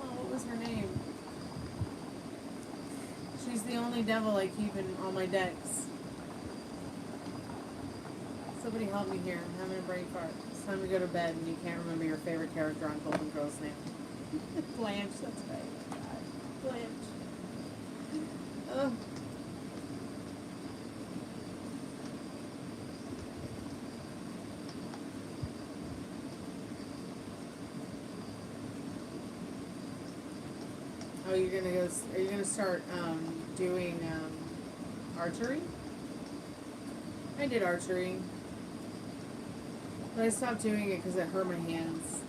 what was her name? She's the only devil I keep in all my decks. Somebody help me here. I'm having a brain fart. It's time to go to bed and you can't remember your favorite character on Golden Girl's name. Blanche, that's right. God, Blanche. Oh. Oh, you're gonna go. Are you gonna start doing archery? I did archery, but I stopped doing it because it hurt my hands.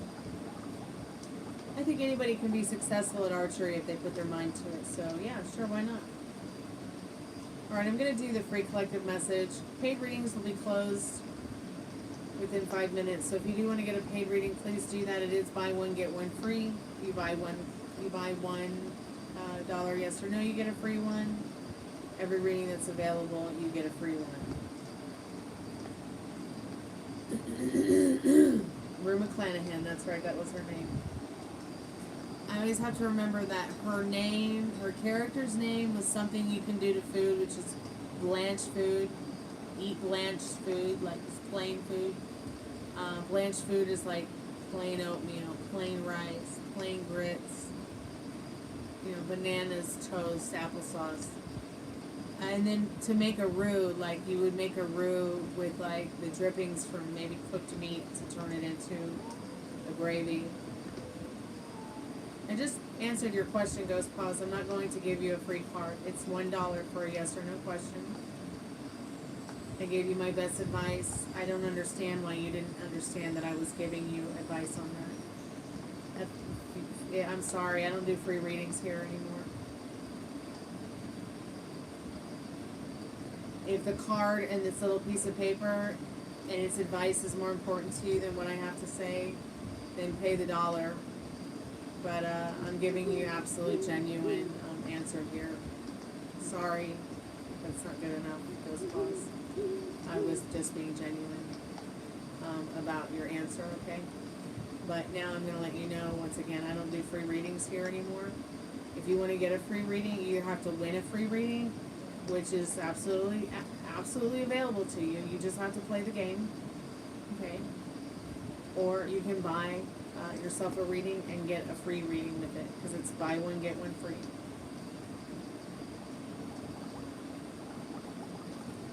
I think anybody can be successful at archery if they put their mind to it. So yeah, sure, why not? All right, I'm gonna do the free collective message. Paid readings will be closed within 5 minutes. So if you do want to get a paid reading, please do that. It is buy one get one free. You buy one dollar yes or no, you get a free one. Every reading that's available, you get a free one. Rue McClanahan, that's right, that was her name. I always have to remember that her name, her character's name was something you can do to food, which is blanched food. Eat blanched food, like plain food. Blanched food is like plain oatmeal, plain rice, plain grits, you know, bananas, toast, applesauce. And then to make a roux, like you would make a roux with like the drippings from maybe cooked meat to turn it into a gravy. I just answered your question, Ghost Paws. I'm not going to give you a free card. It's $1 for a yes or no question. I gave you my best advice. I don't understand why you didn't understand that I was giving you advice on that. Yeah, I'm sorry, I don't do free readings here anymore. If the card and this little piece of paper and its advice is more important to you than what I have to say, then pay the $1. But I'm giving you absolute genuine answer here. Sorry, that's not good enough. Those calls. I was just being genuine about your answer, okay? But now I'm going to let you know, once again, I don't do free readings here anymore. If you want to get a free reading, you either have to win a free reading, which is absolutely available to you. You just have to play the game, okay? Or you can buy yourself a reading and get a free reading with it, because it's buy one, get one free.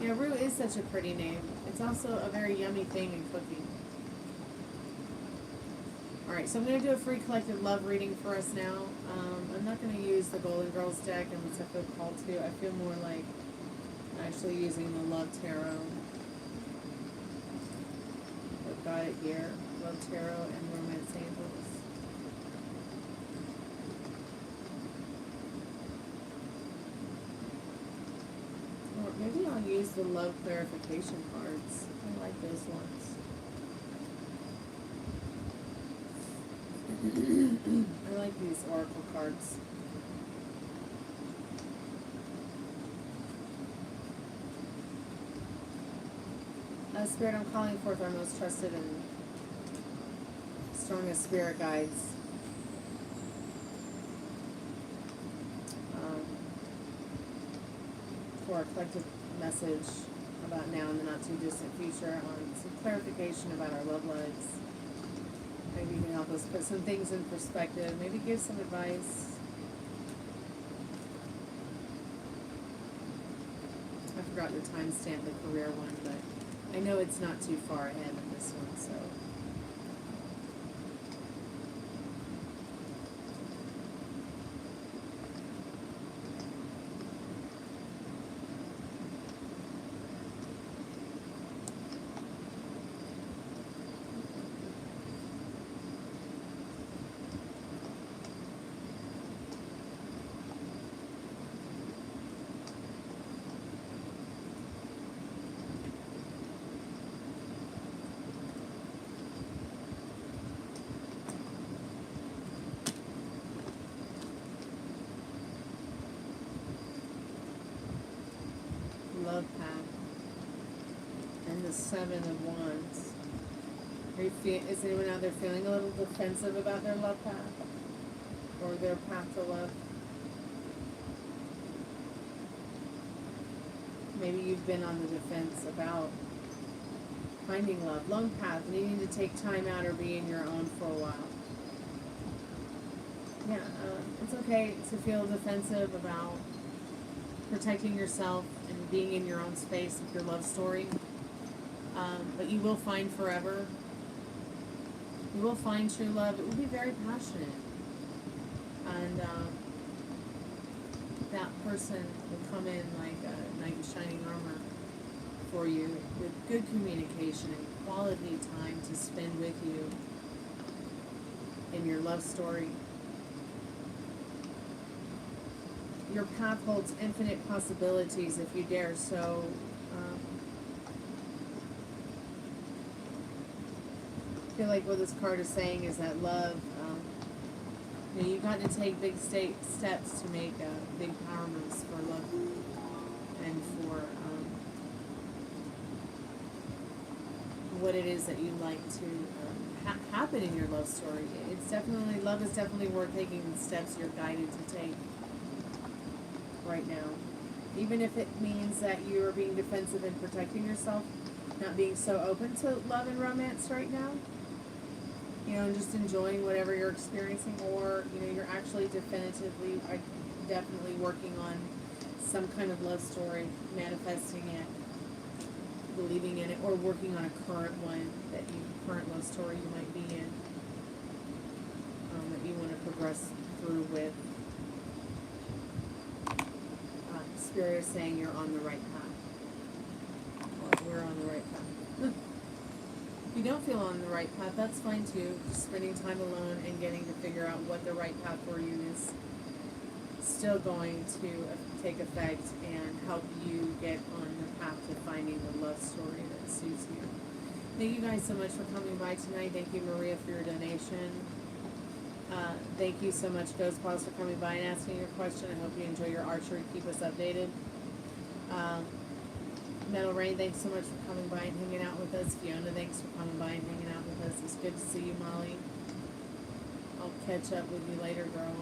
Yeah, Rue is such a pretty name. It's also a very yummy thing in cooking. Alright, so I'm going to do a free collective love reading for us now. I'm not going to use the Golden Girls deck unless I feel called to. I feel more like actually using the Love Tarot. I've got it here. Love Tarot and Romance Angels. Or maybe I'll use the Love Clarification cards. I like those ones. I like these oracle cards. Spirit, I'm calling forth our most trusted and strongest spirit guides. For a collective message about now and the not too distant future on some clarification about our love lives. Maybe you can help us put some things in perspective. Maybe give some advice. I forgot to timestamp the career one, but I know it's not too far ahead of this one, so. Love path and the 7 of Wands. Is anyone out there feeling a little defensive about their love path? Or their path to love? Maybe you've been on the defense about finding love. Lone path, needing to take time out or be in your own for a while. Yeah, it's okay to feel defensive about protecting yourself and being in your own space with your love story. But you will find forever. You will find true love. It will be very passionate. And that person will come in like a knight in shining armor for you with good communication and quality time to spend with you in your love story. Your path holds infinite possibilities if you dare, so I feel like what this card is saying is that love, you know, you've got to take big steps to make big power moves for love and for what it is that you'd like to happen in your love story. It's definitely, love is definitely worth taking the steps you're guided to take right now. Even if it means that you're being defensive and protecting yourself, not being so open to love and romance right now, you know, and just enjoying whatever you're experiencing, or, you know, you're actually definitely working on some kind of love story, manifesting it, believing in it, or working on a current one, current love story you might be in, that you want to progress through with. Spirit is saying you're on the right path. Well, we're on the right path. If you don't feel on the right path, that's fine too. Just spending time alone and getting to figure out what the right path for you is still going to take effect and help you get on the path to finding the love story that suits you. Thank you guys so much for coming by tonight. Thank you, Maria, for your donation. Thank you so much, Ghost Pals, for coming by and asking your question. I hope you enjoy your archery. Keep us updated. Metal Rain, thanks so much for coming by and hanging out with us. Fiona, thanks for coming by and hanging out with us. It's good to see you, Molly. I'll catch up with you later, girl.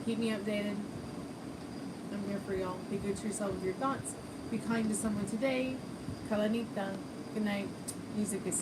Keep me updated. I'm here for y'all. Be good to yourself with your thoughts. Be kind to someone today. Kalanita. Good night. Music is